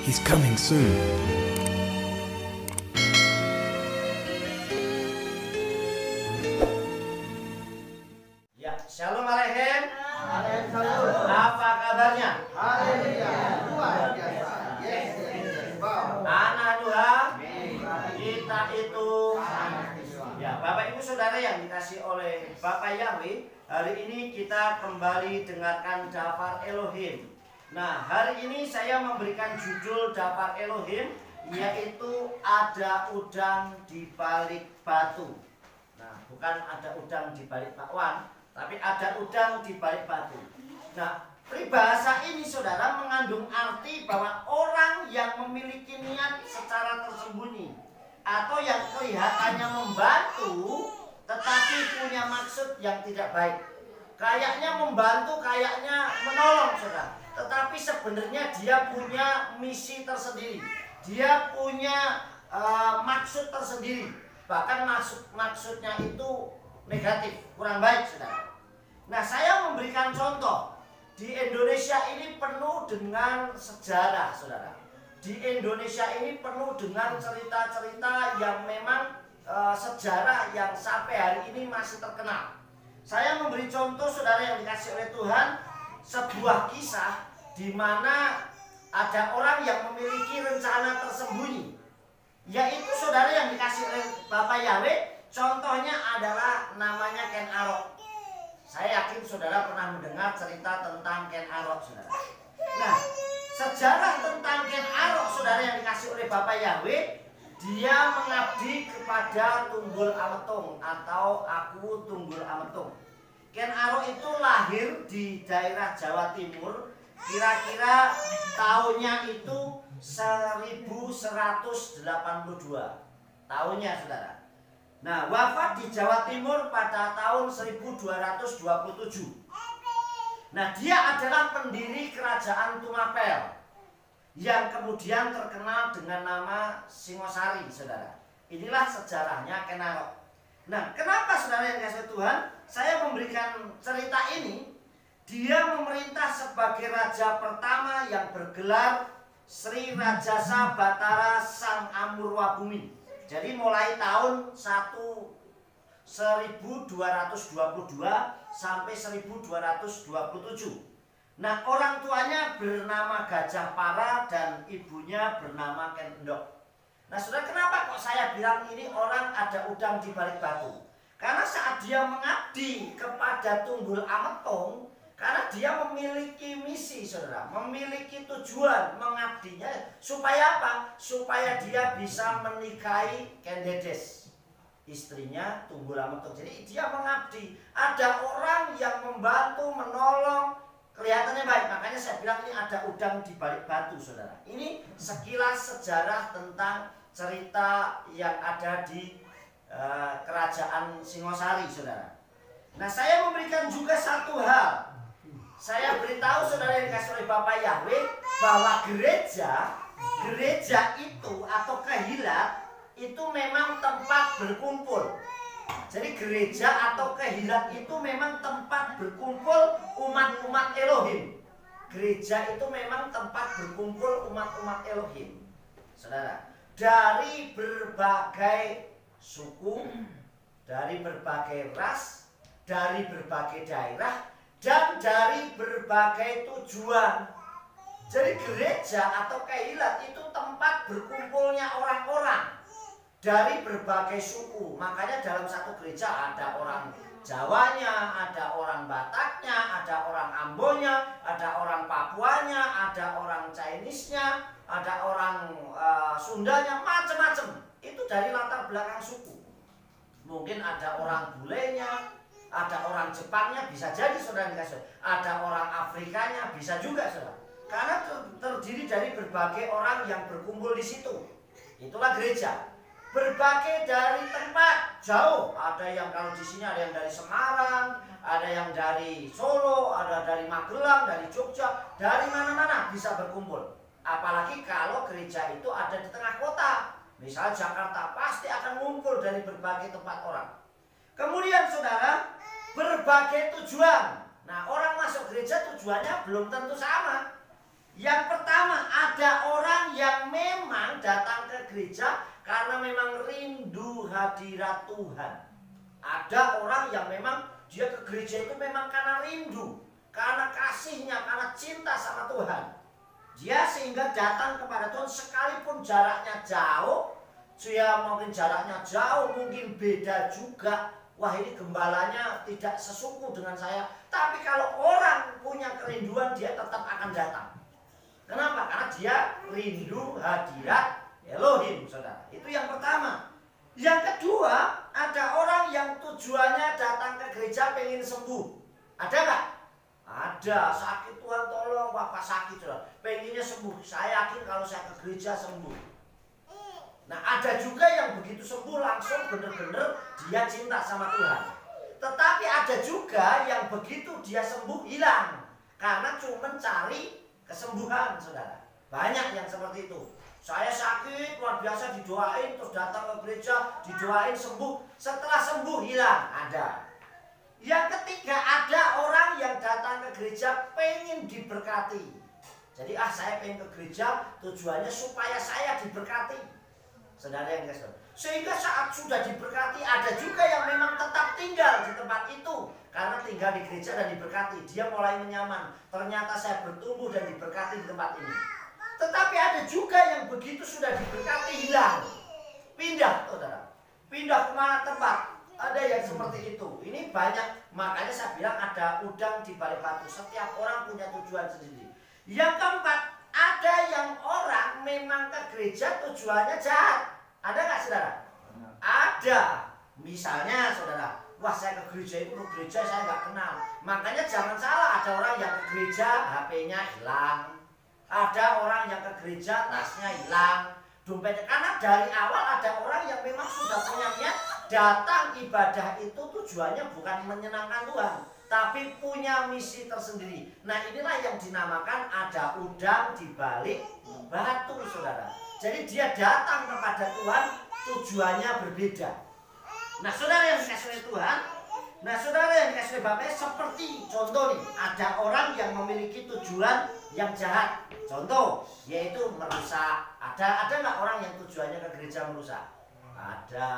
He's coming soon. Ya, Shalom Aleichem. Alhamdulillah. Apa kabarnya? Haleluya. Luar biasa. Yes. Wow. Anak Tuhan, kita itu ya, Bapak Ibu Saudara yang dikasih oleh Bapak Yahweh, hari ini kita kembali dengarkan Dafar Elohim. Nah, hari ini saya memberikan judul Dafar Elohim, yaitu ada udang di balik batu. Nah, bukan ada udang di balik bakwan, tapi ada udang di balik batu. Nah, peribahasa ini saudara mengandung arti bahwa orang yang memiliki niat secara tersembunyi atau yang kelihatannya membantu tetapi punya maksud yang tidak baik. Kayaknya membantu, kayaknya menolong saudara, tetapi sebenarnya dia punya misi tersendiri. Dia punya maksud tersendiri. Bahkan maksudnya itu negatif, kurang baik saudara. Nah, saya memberikan contoh. Di Indonesia ini penuh dengan sejarah saudara. Di Indonesia ini penuh dengan cerita-cerita yang memang sejarah yang sampai hari ini masih terkenal. Saya memberi contoh saudara yang dikasih oleh Tuhan, sebuah kisah di mana ada orang yang memiliki rencana tersembunyi, yaitu saudara yang dikasih oleh Bapak Yahweh. Contohnya adalah namanya Ken Arok. Saya yakin saudara pernah mendengar cerita tentang Ken Arok saudara. Nah, sejarah tentang Ken Arok saudara yang dikasih oleh Bapak Yahweh, dia mengabdi kepada Tunggul Ametung atau Aku Tunggul Ametung. Ken Arok itu lahir di daerah Jawa Timur, kira-kira tahunnya itu 1182 tahunnya saudara. Nah, wafat di Jawa Timur pada tahun 1227. Nah, dia adalah pendiri kerajaan Tumapel yang kemudian terkenal dengan nama Singosari saudara. Inilah sejarahnya Ken Arok. Nah, kenapa saudara yang dikasihi Tuhan saya memberikan cerita ini? Dia memerintah sebagai raja pertama yang bergelar Sri Rajasa Batara Sang Amurwabumi. Jadi mulai tahun 1222 sampai 1227. Nah, orang tuanya bernama Gajah Para dan ibunya bernama Ken Endok. Nah, saudara, kenapa kok saya bilang ini orang ada udang di balik batu? Karena saat dia mengabdi kepada Tunggul Ametung, karena dia memiliki misi saudara, memiliki tujuan mengabdinya supaya apa? Supaya dia bisa menikahi Ken Dedes, istrinya Tunggul Ametung. Jadi dia mengabdi, ada orang yang membantu, menolong, kelihatannya baik. Makanya saya bilang ini ada udang di balik batu saudara. Ini sekilas sejarah tentang cerita yang ada di kerajaan Singosari saudara. Nah, saya memberikan juga satu hal. Saya beritahu saudara yang dikasih oleh Bapak Yahweh bahwa gereja itu atau kehilat itu memang tempat berkumpul. Jadi gereja atau kehilat itu memang tempat berkumpul umat-umat Elohim. Gereja itu memang tempat berkumpul umat-umat Elohim saudara, dari berbagai suku, dari berbagai ras, dari berbagai daerah, dan dari berbagai tujuan. Jadi gereja atau kehilat itu tempat berkumpulnya orang-orang dari berbagai suku. Makanya dalam satu gereja ada orang Jawanya, ada orang Bataknya, ada orang Ambonya, ada orang Papuanya, ada orang Chinese-nya, ada orang Sundanya, macam-macam. Itu dari latar belakang suku. Mungkin ada orang Bulenya, ada orang Jepangnya, bisa jadi saudara dikasih. Ada orang Afrikanya, bisa juga saudara. Karena terdiri dari berbagai orang yang berkumpul di situ. Itulah gereja. Berbagai dari tempat jauh, ada yang kalau di sini ada yang dari Semarang, ada yang dari Solo, ada dari Magelang, dari Jogja, dari mana-mana bisa berkumpul. Apalagi kalau gereja itu ada di tengah kota, misalnya Jakarta, pasti akan ngumpul dari berbagai tempat orang. Kemudian saudara, berbagai tujuan. Nah, orang masuk gereja tujuannya belum tentu sama. Yang pertama, ada orang datang ke gereja karena memang rindu hadirat Tuhan. Ada orang yang memang dia ke gereja itu memang karena rindu, karena kasihnya, karena cinta sama Tuhan. Dia sehingga datang kepada Tuhan sekalipun jaraknya jauh. Dia mungkin jaraknya jauh, mungkin beda juga. Wah, ini gembalanya tidak sesuku dengan saya. Tapi kalau orang punya kerinduan, dia tetap akan datang. Kenapa? Karena dia rindu hadirat Elohim, saudara. Itu yang pertama. Yang kedua, ada orang yang tujuannya datang ke gereja pengen sembuh. Ada nggak? Ada. Sakit, Tuhan tolong, Bapak sakit, saudara. Pengennya sembuh. Saya yakin kalau saya ke gereja sembuh. Nah, ada juga yang begitu sembuh langsung benar-benar dia cinta sama Tuhan. Tetapi ada juga yang begitu dia sembuh hilang karena cuma cari kesembuhan, saudara. Banyak yang seperti itu. Saya sakit luar biasa didoain, terus datang ke gereja didoain sembuh, setelah sembuh hilang. Ada. Yang ketiga, ada orang yang datang ke gereja pengen diberkati. Jadi saya pengen ke gereja tujuannya supaya saya diberkati. Saudara yang kasih, sehingga saat sudah diberkati, ada juga yang memang tetap tinggal di tempat itu karena tinggal di gereja dan diberkati. Dia mulai menyaman. Ternyata saya bertumbuh dan diberkati di tempat ini. Tetapi ada juga yang begitu sudah diberkati hilang, pindah, saudara. Pindah kemana tempat? Ada yang seperti itu. Ini banyak. Makanya saya bilang ada udang di balik batu. Setiap orang punya tujuan sendiri. Yang keempat, ada yang orang memang ke gereja tujuannya jahat. Ada nggak, saudara? Ada. Misalnya, saudara, wah saya ke gereja itu, ke gereja saya nggak kenal. Makanya jangan salah, ada orang yang ke gereja HP-nya hilang. Ada orang yang ke gereja tasnya hilang, dompetnya. Karena dari awal ada orang yang memang sudah punya niat datang ibadah itu tujuannya bukan menyenangkan Tuhan, tapi punya misi tersendiri. Nah, inilah yang dinamakan ada udang di balik batu, saudara. Jadi dia datang kepada Tuhan tujuannya berbeda. Nah, saudara yang dikasih oleh Tuhan, nah saudara yang dikasih oleh Bapak, seperti contoh nih, ada orang yang memiliki tujuan yang jahat. Contoh, yaitu merusak. Ada nggak orang yang tujuannya ke gereja merusak? Ada.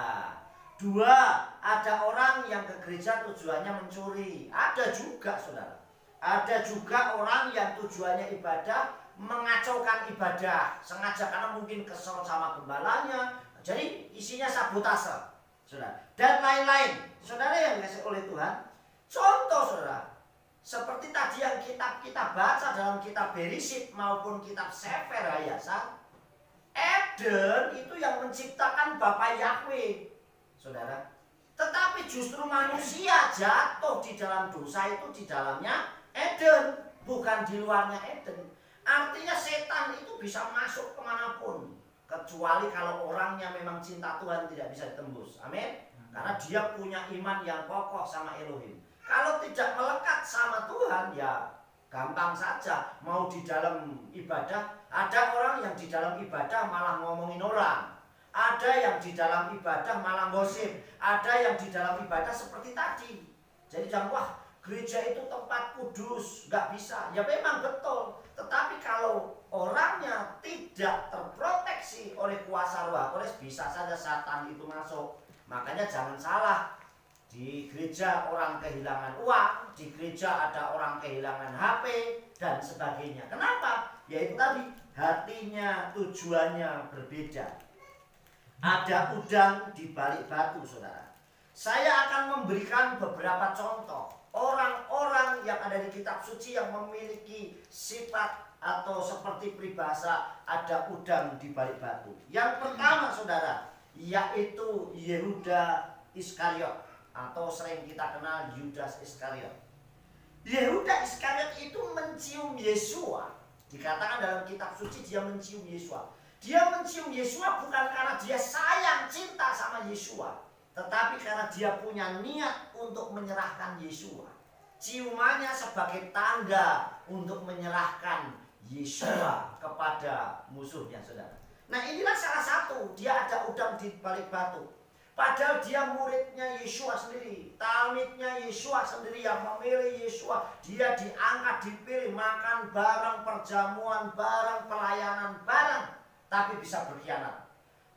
Dua, ada orang yang ke gereja tujuannya mencuri. Ada juga, saudara. Ada juga orang yang tujuannya ibadah, mengacaukan ibadah sengaja karena mungkin kesel sama gembalanya. Jadi isinya sabotase, saudara. Dan lain-lain. Saudara yang dikasih oleh Tuhan. Contoh, saudara. Seperti tadi yang kita baca dalam kitab Bereshit maupun kitab Sefer Hayasa, Eden itu yang menciptakan Bapa Yahweh, saudara. Tetapi justru manusia jatuh di dalam dosa itu di dalamnya Eden, bukan di luarnya Eden. Artinya setan itu bisa masuk kemanapun, kecuali kalau orangnya memang cinta Tuhan tidak bisa ditembus. Amin. Karena dia punya iman yang kokoh sama Elohim. Kalau tidak melekat sama Tuhan, ya gampang saja. Mau di dalam ibadah, ada orang yang di dalam ibadah malah ngomongin orang. Ada yang di dalam ibadah malah gosip. Ada yang di dalam ibadah seperti tadi. Jadi jangan, wah gereja itu tempat kudus, nggak bisa. Ya memang betul. Tetapi kalau orangnya tidak terproteksi oleh kuasa roh kudus, bisa saja setan itu masuk. Makanya jangan salah. Di gereja orang kehilangan uang, di gereja ada orang kehilangan HP, dan sebagainya. Kenapa? Yaitu tadi, hatinya, tujuannya berbeda. Ada udang di balik batu, saudara. Saya akan memberikan beberapa contoh. Orang-orang yang ada di kitab suci yang memiliki sifat atau seperti peribahasa ada udang di balik batu. Yang pertama, saudara, yaitu Yehuda Iskariot, atau sering kita kenal Yudas Iskariot. Yehuda Iskariot itu mencium Yesua. Dikatakan dalam kitab suci dia mencium Yesua. Dia mencium Yesua bukan karena dia sayang cinta sama Yesua, tetapi karena dia punya niat untuk menyerahkan Yesua. Ciumannya sebagai tanda untuk menyerahkan Yesua kepada musuhnya, saudara. Nah, inilah salah satu, dia ada udang di balik batu. Padahal dia muridnya Yesua sendiri, talmidnya Yesua sendiri yang memilih Yesua. Dia diangkat, dipilih, makan bareng, perjamuan bareng, pelayanan bareng. tapi bisa berkhianat.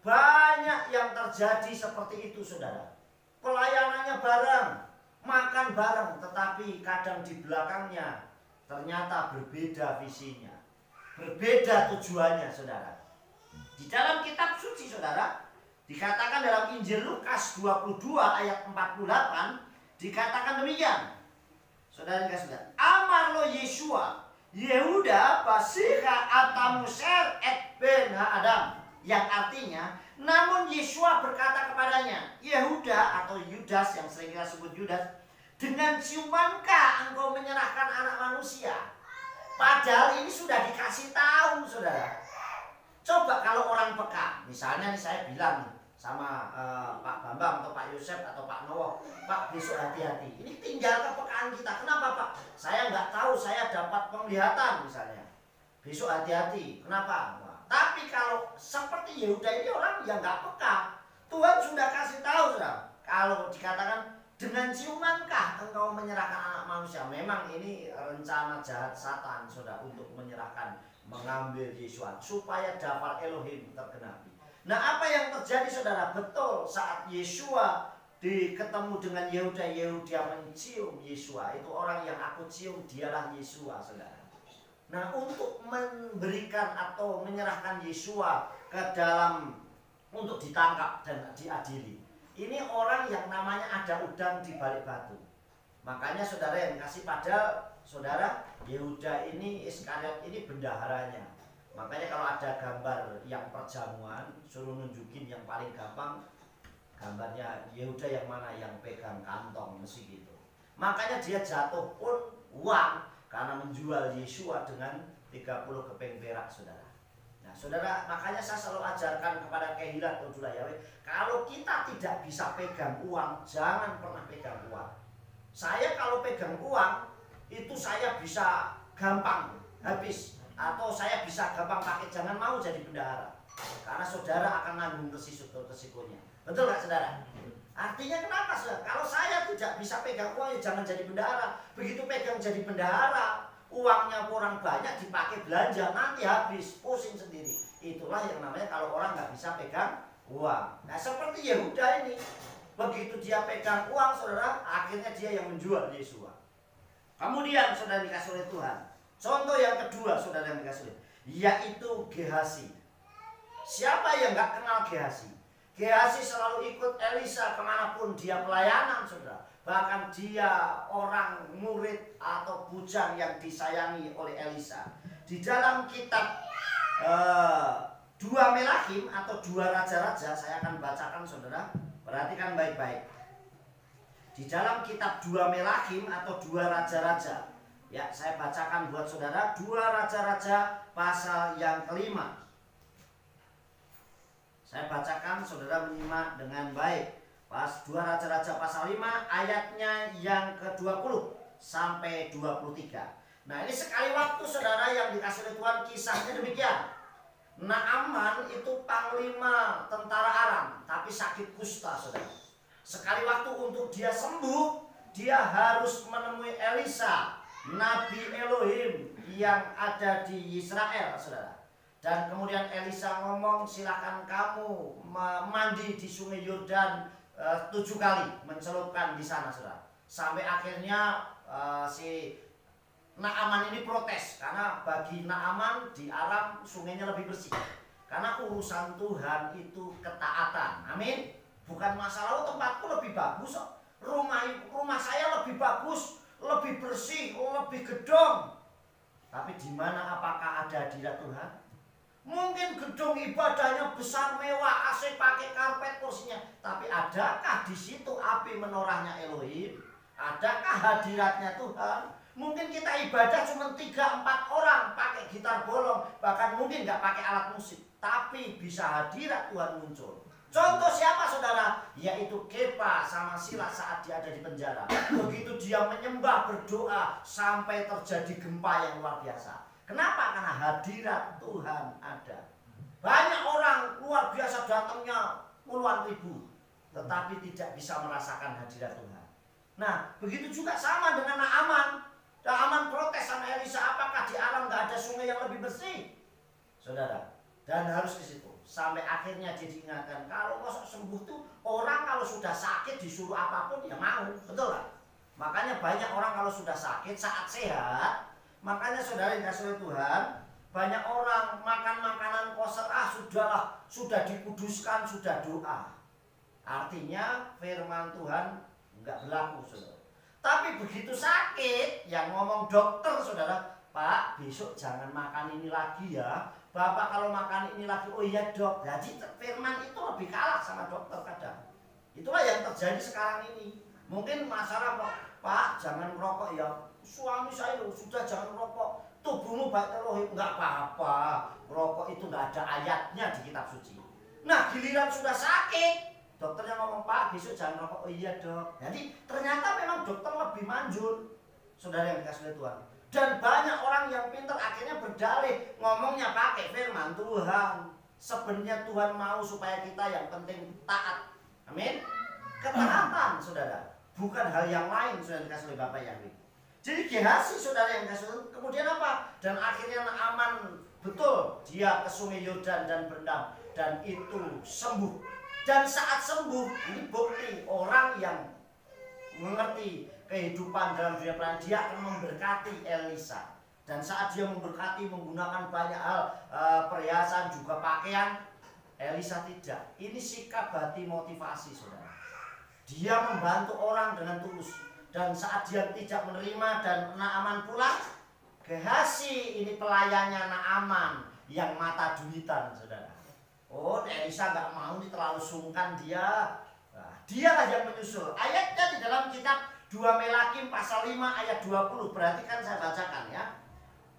Banyak yang terjadi seperti itu, saudara. Pelayanannya bareng, makan bareng, tetapi kadang di belakangnya ternyata berbeda visinya, berbeda tujuannya, saudara. Di dalam kitab suci, saudara, dikatakan dalam Injil Lukas 22 ayat 48, dikatakan demikian. Saudara dikasih lihat, Amar lo Yesua, Yehuda basika atamuser et ben Adam, yang artinya, namun Yesua berkata kepadanya, Yehuda atau Yudas yang sering kita sebut Yudas, dengan ciumankah engkau menyerahkan anak manusia? Padahal ini sudah dikasih tahu, saudara. Coba kalau orang peka, misalnya nih saya bilang nih, sama Pak Bambang atau Pak Yosef atau Pak Nowo, Pak besok hati-hati. Ini tinggal kepekaan kita. Kenapa Pak? Saya nggak tahu, saya dapat penglihatan misalnya. Besok hati-hati. Kenapa? Wah. Tapi kalau seperti Yehuda ini orang yang nggak peka, Tuhan sudah kasih tahu, saudara. Kalau dikatakan dengan ciumankah engkau menyerahkan anak manusia? Memang ini rencana jahat Satan, saudara, untuk menyerahkan, mengambil Yesus supaya daftar Elohim tergenapi. Nah, apa yang terjadi, saudara? Betul, saat Yesua ketemu dengan Yehuda, Yehuda mencium Yesua. Itu orang yang aku cium, dialah Yesua, saudara. Nah, untuk memberikan atau menyerahkan Yesua ke dalam untuk ditangkap dan diadili, ini orang yang namanya ada udang di balik batu. Makanya saudara yang kasih pada saudara, Yehuda ini, Iskariot ini bendaharanya. Makanya kalau ada gambar yang perjamuan, suruh nunjukin yang paling gampang, gambarnya Yehuda yang mana yang pegang kantong, mesti gitu. Makanya dia jatuh pun uang karena menjual Yesua dengan 30 keping perak, saudara. Nah, saudara, makanya saya selalu ajarkan kepada Kehilat Odula Yahweh, kalau kita tidak bisa pegang uang, jangan pernah pegang uang. Saya kalau pegang uang, itu saya bisa gampang habis, atau saya bisa gampang pakai, jangan mau jadi bendahara. Karena saudara akan nanggung resikonya. Betul nggak, saudara? Artinya kenapa, saudara? Kalau saya tidak bisa pegang uang, ya jangan jadi bendahara. Begitu pegang jadi bendahara, uangnya kurang banyak dipakai belanja, nanti habis, pusing sendiri. Itulah yang namanya kalau orang nggak bisa pegang uang. Nah, seperti Yehuda ini, begitu dia pegang uang, saudara, akhirnya dia yang menjual Yesua. Kemudian saudara dikasih oleh Tuhan, contoh yang kedua, saudara yang dikasih oleh, yaitu Gehazi. Siapa yang nggak kenal Gehazi? Gehazi selalu ikut Elisa kemanapun dia pelayanan, saudara. Bahkan dia orang murid atau bujang yang disayangi oleh Elisa. Di dalam kitab 2 Melahim atau 2 Raja-Raja, saya akan bacakan, saudara. Perhatikan baik-baik. Di dalam kitab 2 Melahim atau 2 Raja-Raja, ya, saya bacakan buat saudara 2 Raja-Raja pasal yang kelima. Saya bacakan, saudara menyimak dengan baik. Pas 2 Raja-Raja pasal 5 ayatnya yang ke-20 sampai 23. Nah, ini sekali waktu, saudara, yang dikasih oleh Tuhan, kisahnya demikian. Naaman itu panglima tentara Aram, tapi sakit kusta, saudara. Sekali waktu untuk dia sembuh, dia harus menemui Elisa, Nabi Elohim yang ada di Israel, saudara. Dan kemudian Elisa ngomong, silakan kamu mandi di sungai Yordan 7 kali, mencelupkan di sana, saudara. Sampai akhirnya si Naaman ini protes, karena bagi Naaman di Aram sungainya lebih bersih. Karena urusan Tuhan itu ketaatan. Amin. Bukan masalah tempatku lebih bagus, rumah saya lebih bagus, lebih bersih, lebih gedong. Tapi di mana apakah ada hadirat Tuhan? Mungkin gedung ibadahnya besar, mewah, AC pakai karpet kursinya, tapi adakah di situ api menorahnya Elohim? Adakah hadiratnya Tuhan? Mungkin kita ibadah cuma 3-4 orang pakai gitar bolong, bahkan mungkin nggak pakai alat musik, tapi bisa hadirat Tuhan muncul. Contoh siapa, saudara? Yaitu Kepa sama Silas saat dia ada di penjara. Begitu dia menyembah, berdoa, sampai terjadi gempa yang luar biasa. Kenapa? Karena hadirat Tuhan ada. Banyak orang luar biasa datangnya puluhan ribu, tetapi tidak bisa merasakan hadirat Tuhan. Nah, begitu juga sama dengan Naaman. Naaman protes sama Elisa, apakah di Aram nggak ada sungai yang lebih bersih? Saudara, Dan harus ke situ. Sampai akhirnya dia diingatkan, kalau kok sembuh tuh orang kalau sudah sakit disuruh apapun ya mau, betul lah. Makanya banyak orang kalau sudah sakit saat sehat, makanya saudara yang dikasihi oleh Tuhan, banyak orang makan makanan kosher, sudahlah, sudah dikuduskan, sudah doa. Artinya firman Tuhan nggak berlaku, saudara. Tapi begitu sakit, yang ngomong dokter, saudara, Pak, besok jangan makan ini lagi ya. Bapak kalau makan ini lagi, oh iya dok. Jadi firman itu lebih kalah sama dokter kadang. Itulah yang terjadi sekarang ini. Mungkin masalah, Pak, jangan merokok ya. Suami saya sudah jangan merokok. Tubuhmu baik rohim, nggak apa-apa. Merokok itu nggak ada ayatnya di kitab suci. Nah, giliran sudah sakit, dokternya ngomong, Pak, besok jangan merokok. Oh iya dok. Jadi ternyata memang dokter lebih manjur, saudara yang dikasihi Tuhan. Dan banyak orang yang pintar akhirnya berdalih ngomongnya pakai firman Tuhan. Sebenarnya Tuhan mau supaya kita yang penting taat. Amin. Ketaatan, saudara, bukan hal yang lain, saudara dikasih oleh Bapak Yahweh. Jadi Gehazi, saudara yang dikasih, kemudian apa? Dan akhirnya Naaman, betul, dia ke sungai Yordan dan berendam, dan itu sembuh. Dan saat sembuh, ini bukti orang yang mengerti kehidupan dalam dunia pelayanan, dia akan memberkati Elisa. Dan saat dia memberkati menggunakan banyak hal, perhiasan juga pakaian, Elisa tidak. Ini sikap hati motivasi, saudara. Dia membantu orang dengan tulus. Dan saat dia tidak menerima dan Naaman pulang, Gehazi, ini pelayannya Naaman yang mata duitan, saudara. Oh, Elisa nggak mau, nih terlalu sungkan dia. Nah, dialah yang menyusul. Ayatnya di dalam kitab 2 Melakim pasal 5 ayat 20. Perhatikan, saya bacakan ya.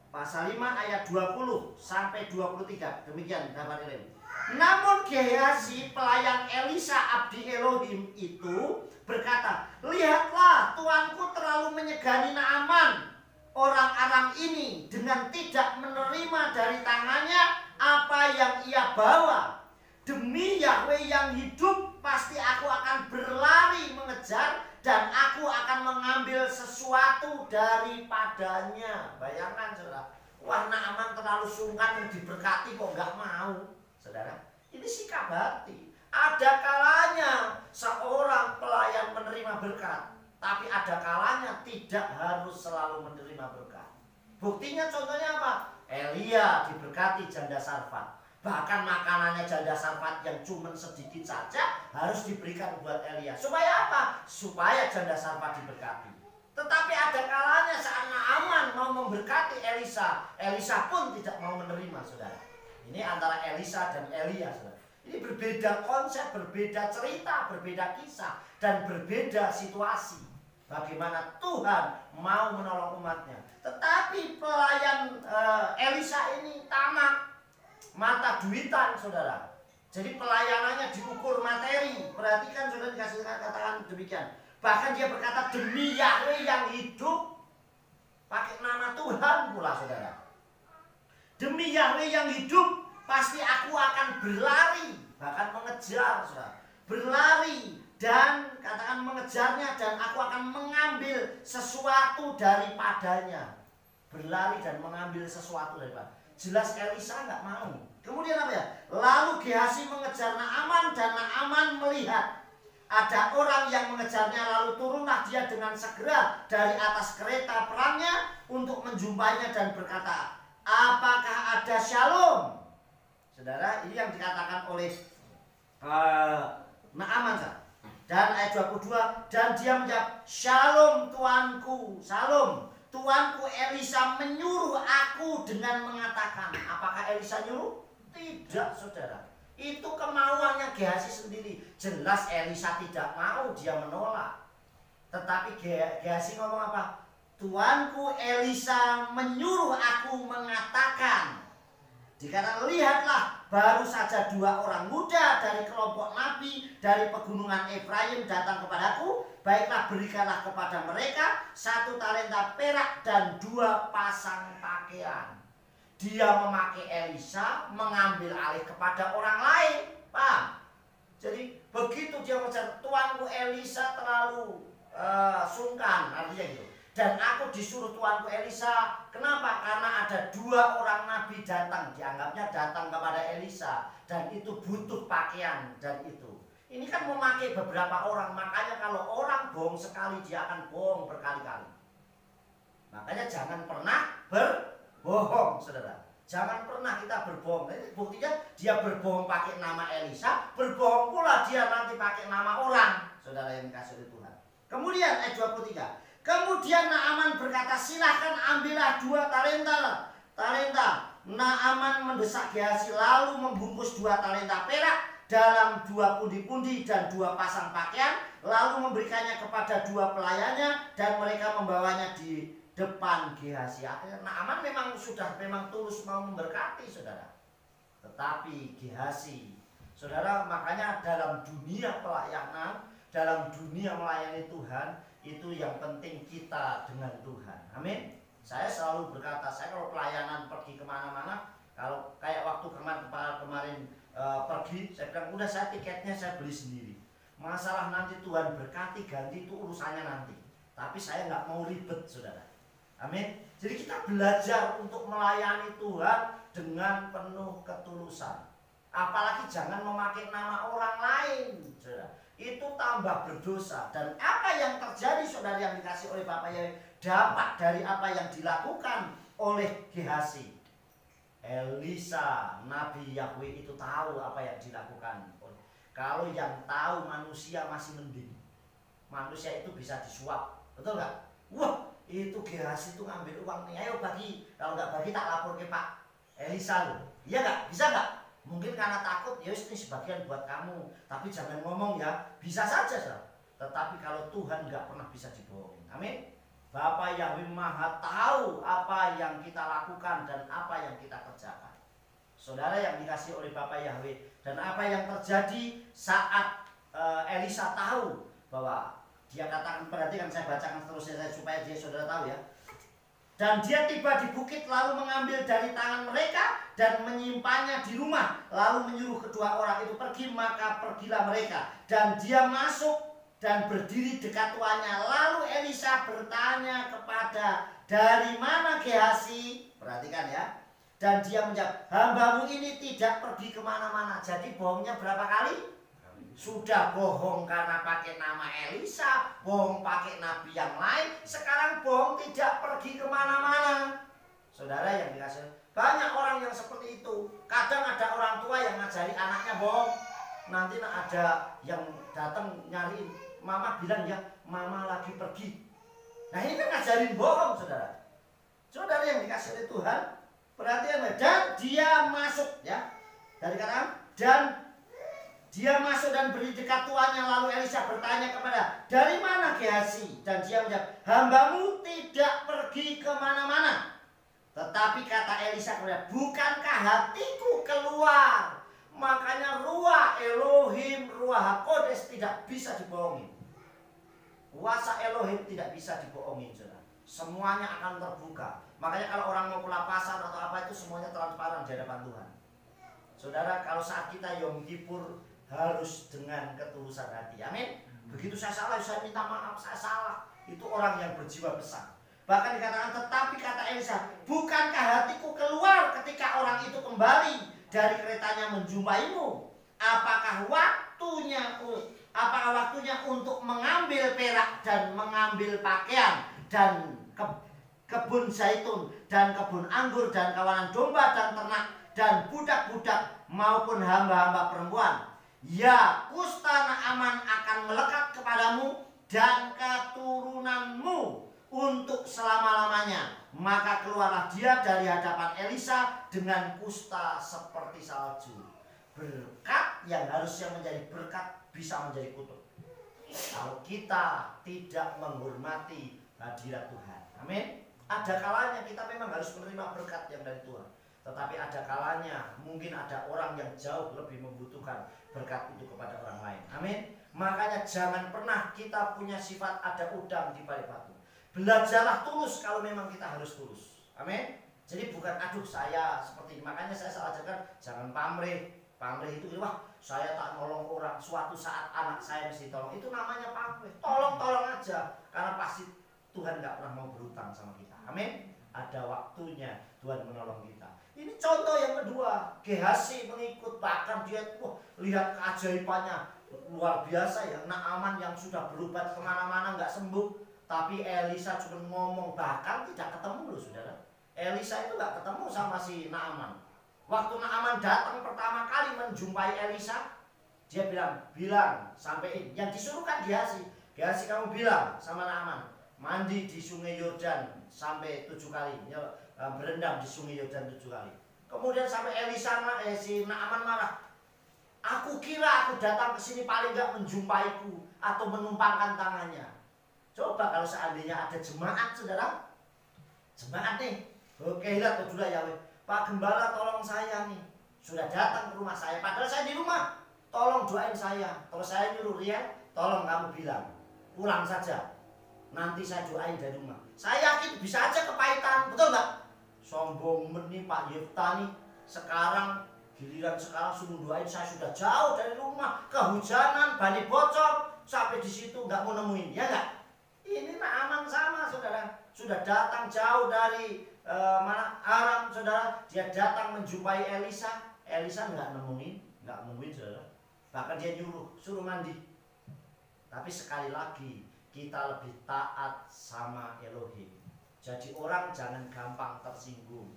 Pasal 5 ayat 20 sampai 23. Demikian dapat ini. Namun Gehazi, pelayan Elisa abdi Elohim itu berkata, lihatlah, tuanku terlalu menyegani Naaman orang Aram ini dengan tidak menerima dari tangannya apa yang ia bawa. Demi Yahweh yang hidup, pasti aku akan berlari mengejar dan aku akan mengambil sesuatu daripadanya. Bayangkan, saudara. Wah, Naaman terlalu sungkan diberkati kok nggak mau. Saudara, ini sikap hati. Ada kalanya seorang pelayan menerima berkat, tapi ada kalanya tidak harus selalu menerima berkat. Buktinya contohnya apa? Elia diberkati janda Sarfat. Bahkan makanannya janda Sarfat yang cuma sedikit saja harus diberikan buat Elia. Supaya apa? Supaya janda Sarfat diberkati. Tetapi ada kalanya saat Naaman mau memberkati Elisa, Elisa pun tidak mau menerima, saudara. Ini antara Elisa dan Elia, saudara. Ini berbeda konsep, berbeda cerita, berbeda kisah, dan berbeda situasi. Bagaimana Tuhan mau menolong umatnya. Tetapi pelayan Elisa ini tamak, mata duitan, saudara. Jadi pelayanannya diukur materi. Perhatikan, saudara, dikasih katakan demikian. Bahkan dia berkata, demi Yahweh yang hidup. Pakai nama Tuhan pula, saudara. Demi Yahweh yang hidup, pasti aku akan berlari, bahkan mengejar, saudara. Berlari dan katakan mengejarnya, dan aku akan mengambil sesuatu daripadanya. Berlari dan mengambil sesuatu daripadanya. Jelas Elisa nggak mau. Kemudian apa ya? Lalu Gehazi mengejar Naaman, dan Naaman melihat ada orang yang mengejarnya, lalu turunlah dia dengan segera dari atas kereta perangnya untuk menjumpainya dan berkata, apakah ada shalom? Saudara, ini yang dikatakan oleh Naaman. Dan ayat 22, dan dia menjawab, shalom tuanku, shalom. Tuanku Elisa menyuruh aku dengan mengatakan. Apakah Elisa nyuruh? Tidak, saudara. Itu kemauannya Gehazi sendiri. Jelas Elisa tidak mau, dia menolak. Tetapi Gehazi ngomong apa? Tuanku Elisa menyuruh aku mengatakan. Dikatakan, lihatlah, baru saja 2 orang muda dari kelompok nabi dari pegunungan Efraim datang kepadaku. Baiklah, berikanlah kepada mereka 1 talenta perak dan 2 pasang pakaian. Dia memakai Elisa mengambil alih kepada orang lain. Paham? Jadi begitu dia mengejar, tuanku Elisa terlalu sungkan, artinya gitu. Dan aku disuruh tuanku Elisa. Kenapa? Karena ada 2 orang nabi datang. Dianggapnya datang kepada Elisa. Dan itu butuh pakaian. Dan itu. Ini kan memakai beberapa orang. Makanya kalau orang bohong sekali, dia akan bohong berkali-kali. Makanya jangan pernah berbohong, saudara. Jangan pernah kita berbohong. Ini buktinya dia berbohong pakai nama Elisa. Berbohong pula dia nanti pakai nama orang. Saudara yang dikasih oleh Tuhan. Kemudian ayat 23. Kemudian Naaman berkata, silahkan ambillah 2 talenta. Naaman mendesak Gehazi lalu membungkus 2 talenta perak dalam 2 pundi-pundi dan 2 pasang pakaian, lalu memberikannya kepada 2 pelayannya dan mereka membawanya di depan Gehazi. Naaman memang tulus mau memberkati, saudara. Tetapi Gehazi, saudara, makanya dalam dunia pelayanan, dalam dunia melayani Tuhan, itu yang penting kita dengan Tuhan. Amin. Saya selalu berkata, saya kalau pelayanan pergi kemana-mana, kalau kayak waktu kemarin pergi, saya bilang udah, saya tiketnya saya beli sendiri. Masalah nanti Tuhan berkati ganti itu urusannya nanti. Tapi saya nggak mau ribet, saudara. Amin. Jadi kita belajar untuk melayani Tuhan dengan penuh ketulusan. Apalagi jangan memakai nama orang lain, saudara. Itu tambah berdosa. Dan apa yang terjadi, saudara yang dikasih oleh Bapak Yahweh, dapat dari apa yang dilakukan oleh Gehazi. Elisa, Nabi Yahweh itu tahu apa yang dilakukan. Kalau yang tahu manusia masih mending. Manusia itu bisa disuap, betul nggak? Wah, itu Gehazi itu ngambil uang nih, ayo bagi. Kalau nggak bagi tak lapor ke Pak Elisa loh. Iya nggak? Bisa nggak? Mungkin karena takut, ya ini sebagian buat kamu. Tapi jangan ngomong ya, bisa saja saudara. Tetapi kalau Tuhan nggak pernah bisa dibohongin. Amin. Bapak Yahweh Maha tahu apa yang kita lakukan dan apa yang kita kerjakan. Saudara yang dikasih oleh Bapak Yahweh. Dan apa yang terjadi saat Elisa tahu bahwa dia katakan, perhatikan saya bacakan seterusnya supaya dia saudara tahu ya. Dan dia tiba di bukit lalu mengambil dari tangan mereka dan menyimpannya di rumah. Lalu menyuruh kedua orang itu pergi, maka pergilah mereka. Dan dia masuk dan berdiri dekat tuannya. Lalu Elisa bertanya kepada, dari mana Gehazi? Perhatikan ya. Dan dia menjawab, hambamu ini tidak pergi kemana-mana. Jadi bohongnya berapa kali? Sudah bohong karena pakai nama Elisa, bohong pakai nabi yang lain, sekarang bohong tidak pergi kemana-mana. Saudara yang dikasih, banyak orang yang seperti itu. Kadang ada orang tua yang ngajari anaknya bohong. Nanti ada yang datang nyariin, mama bilang ya, mama lagi pergi. Nah ini kan ngajarin bohong, saudara. Saudara yang dikasih oleh Tuhan, perhatian, dan dia masuk ya. Dari kata dan dia masuk dan berdiri dekat tuannya. Lalu Elisa bertanya kepada, dari mana Gehazi? Dan dia menjawab, hambamu tidak pergi kemana-mana. Tetapi kata Elisa kepada, bukankah hatiku keluar? Makanya ruah Elohim, ruah HaKodes tidak bisa dibohongi. Kuasa Elohim tidak bisa dibohongi, saudara. Semuanya akan terbuka. Makanya kalau orang mau kelapasan atau apa itu semuanya transparan di hadapan Tuhan. Saudara, kalau saat kita Yom Kippur harus dengan ketulusan hati. Amin. Begitu saya salah, saya minta maaf, saya salah. Itu orang yang berjiwa besar. Bahkan dikatakan, tetapi kata Elisa, bukankah hatiku keluar ketika orang itu kembali dari keretanya menjumpaimu? Apakah waktunya untuk mengambil perak dan mengambil pakaian dan kebun zaitun dan kebun anggur dan kawanan domba dan ternak dan budak-budak maupun hamba-hamba perempuan? Ya, kusta Naaman akan melekat kepadamu dan keturunanmu untuk selama-lamanya. Maka keluarlah dia dari hadapan Elisa dengan kusta seperti salju. Berkat yang harusnya menjadi berkat bisa menjadi kutuk kalau kita tidak menghormati hadirat Tuhan. Amin. Ada kalanya kita memang harus menerima berkat yang dari Tuhan. Tetapi ada kalanya mungkin ada orang yang jauh lebih membutuhkan berkat itu kepada orang lain. Amin. Makanya jangan pernah kita punya sifat ada udang di balik batu. Belajarlah tulus kalau memang kita harus tulus. Amin. Jadi bukan aduh saya seperti ini. Makanya saya selalu ajarkan jangan pamrih. Pamrih itu wah saya tak nolong orang. Suatu saat anak saya mesti tolong. Itu namanya pamrih. Tolong aja. Karena pasti Tuhan nggak pernah mau berhutang sama kita. Amin. Ada waktunya Tuhan menolong kita. Ini contoh yang kedua. Gehazi mengikut, bahkan dia lihat keajaibannya luar biasa ya. Naaman yang sudah berobat kemana-mana nggak sembuh, tapi Elisa cuma ngomong, bahkan tidak ketemu loh saudara. Elisa itu nggak ketemu sama si Naaman. Waktu Naaman datang pertama kali menjumpai Elisa, dia bilang sampai yang disuruh kan Gehazi, kamu bilang sama Naaman, mandi di sungai Yordan sampai 7 kali, berendam di sungai Yordan 7 kali. Kemudian sampai si Naaman marah. Aku kira aku datang ke sini paling nggak menjumpaiku atau menumpangkan tangannya. Coba kalau seandainya ada jemaat saudara, jemaat nih, oke lihat sudah ya, Pak Gembala tolong saya nih, sudah datang ke rumah saya, padahal saya di rumah, tolong doain saya. Terus saya nyuruh Rian, tolong kamu bilang, pulang saja, nanti saya doain dari rumah. Saya yakin bisa aja kepahitan, betul nggak? Sombong nih Pak Yefta nih, sekarang giliran sekarang suruh doain, saya sudah jauh dari rumah, kehujanan, balik bocor, sampai di situ nggak mau nemuin, ya nggak? Ini Naaman sama saudara, sudah datang jauh dari Aram saudara, dia datang menjumpai Elisa, Elisa nggak nemuin saudara, bahkan dia suruh mandi. Tapi sekali lagi kita lebih taat sama Elohim. Jadi orang jangan gampang tersinggung,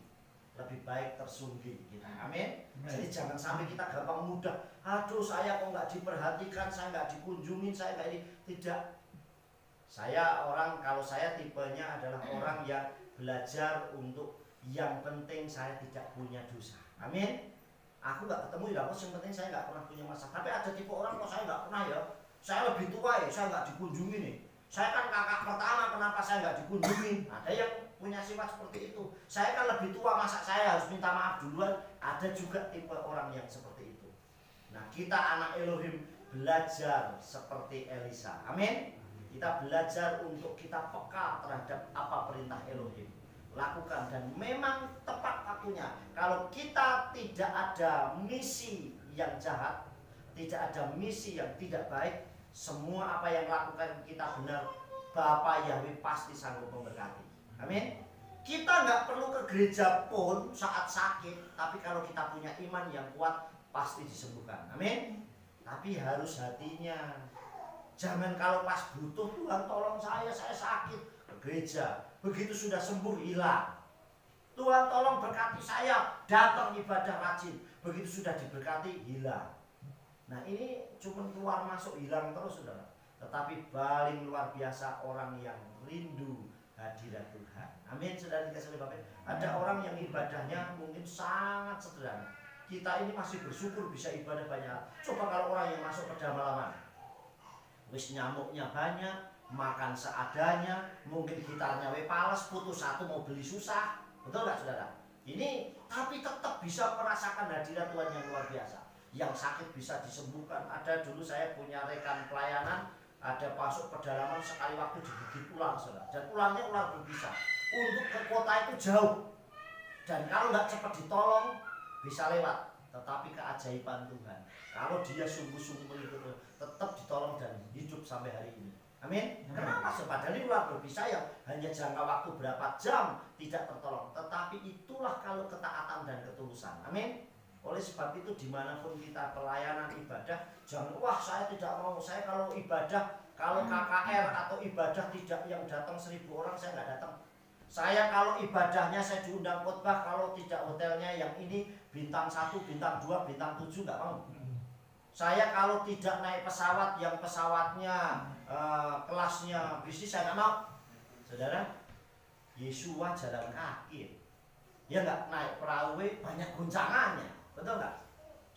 lebih baik tersungging kita. Amin. Jadi jangan sampai kita gampang mudah, aduh saya kok nggak diperhatikan, saya nggak dikunjungin, saya nggak ini. Tidak. Kalau saya tipenya adalah orang yang belajar untuk yang penting saya tidak punya dosa. Amin. Aku nggak ketemu ya, yang penting saya nggak pernah punya masalah. Tapi ada tipe orang kok saya nggak pernah ya, saya lebih tua ya, saya nggak dikunjungi nih. Saya kan kakak pertama, kenapa saya nggak dikunjungi? Ada yang punya sifat seperti itu. Saya kan lebih tua, masa saya harus minta maaf duluan? Ada juga tipe orang yang seperti itu. Nah, kita anak Elohim belajar seperti Elisa. Amin. Kita belajar untuk kita peka terhadap apa perintah Elohim, lakukan, dan memang tepat waktunya. Kalau kita tidak ada misi yang jahat, tidak ada misi yang tidak baik, semua apa yang lakukan kita benar, Bapa Yahweh pasti sanggup memberkati. Amin. Kita nggak perlu ke gereja pun saat sakit, tapi kalau kita punya iman yang kuat pasti disembuhkan. Amin. Tapi harus hatinya. Jangan kalau pas butuh, Tuhan tolong saya sakit, ke gereja. Begitu sudah sembuh hilang. Tuhan tolong berkati saya, datang ibadah rajin. Begitu sudah diberkati hilang. Nah ini cuma keluar masuk hilang terus saudara. Tetapi paling luar biasa orang yang rindu hadirat Tuhan. Amin. Saudara dikasih oleh Bapak. Ada orang yang ibadahnya mungkin sangat sederhana. Kita ini masih bersyukur bisa ibadah banyak. Coba kalau orang yang masuk pedalaman, wis nyamuknya banyak, makan seadanya, mungkin gitarnya pales, putus satu mau beli susah, betul nggak saudara? Ini tapi tetap bisa merasakan hadirat Tuhan yang luar biasa. Yang sakit bisa disembuhkan. Ada dulu saya punya rekan pelayanan, ada masuk pedalaman sekali waktu digigit ular saudara, dan ularnya ular berbisa. Untuk ke kota itu jauh, dan kalau nggak cepat ditolong bisa lewat. Tetapi keajaiban Tuhan, kalau dia sungguh-sungguh mengikuti, tetap ditolong dan hidup sampai hari ini. Amin. Kenapa? Padahal ini ular berbisa yang hanya jangka waktu berapa jam tidak tertolong. Tetapi itulah kalau ketaatan dan ketulusan. Amin. Oleh sebab itu dimanapun kita pelayanan ibadah, jangan wah saya tidak mau, saya kalau ibadah, kalau KKR atau ibadah tidak yang datang 1000 orang saya nggak datang. Saya kalau ibadahnya saya diundang khotbah, kalau tidak hotelnya yang ini bintang 1, bintang 2, bintang 7 nggak mau. Saya kalau tidak naik pesawat yang pesawatnya kelasnya bisnis saya nggak mau. Saudara, Yesua jalan kaki, ya nggak naik perahu banyak guncangannya, betul nggak?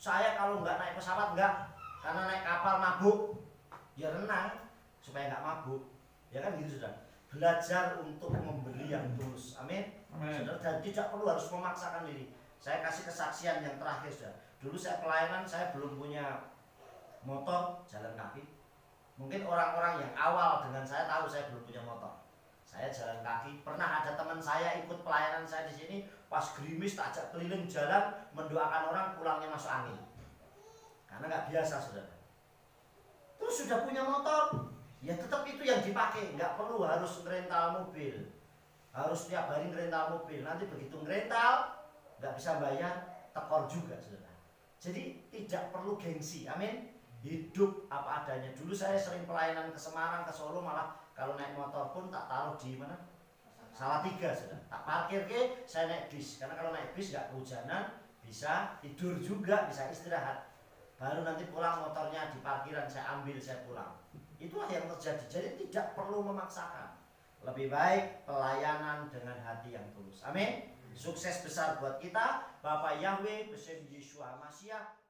Saya kalau nggak naik pesawat nggak, karena naik kapal mabuk, ya renang supaya nggak mabuk, ya kan gitu saudara. Belajar untuk memberi yang tulus. Amin. Saudara, dan tidak perlu harus memaksakan diri. Saya kasih kesaksian yang terakhir saudara. Dulu saya pelayanan, saya belum punya motor, jalan kaki. Mungkin orang-orang yang awal dengan saya tahu saya belum punya motor. Saya jalan kaki. Pernah ada teman saya ikut pelayanan saya di sini, pas gerimis tak ajak keliling jalan mendoakan orang pulangnya masuk angin. Karena nggak biasa saudara. Terus sudah punya motor, ya tetap itu yang dipakai. Nggak perlu harus rental mobil, harus tiap hari rental mobil. Nanti begitu rental nggak bisa bayar, tekor juga, saudara. Jadi tidak perlu gengsi, amin. Hidup apa adanya. Dulu saya sering pelayanan ke Semarang, ke Solo, malah kalau naik motor pun tak taruh di mana? Salatiga, saudara. Tak parkir ke, saya naik bis. Karena kalau naik bis nggak kehujanan, bisa tidur juga, bisa istirahat. Baru nanti pulang motornya di parkiran saya ambil, saya pulang. Itulah yang terjadi. Jadi tidak perlu memaksakan. Lebih baik pelayanan dengan hati yang tulus. Amin. Sukses besar buat kita. Bapak Yahweh, Besem Yeshua Mashiach.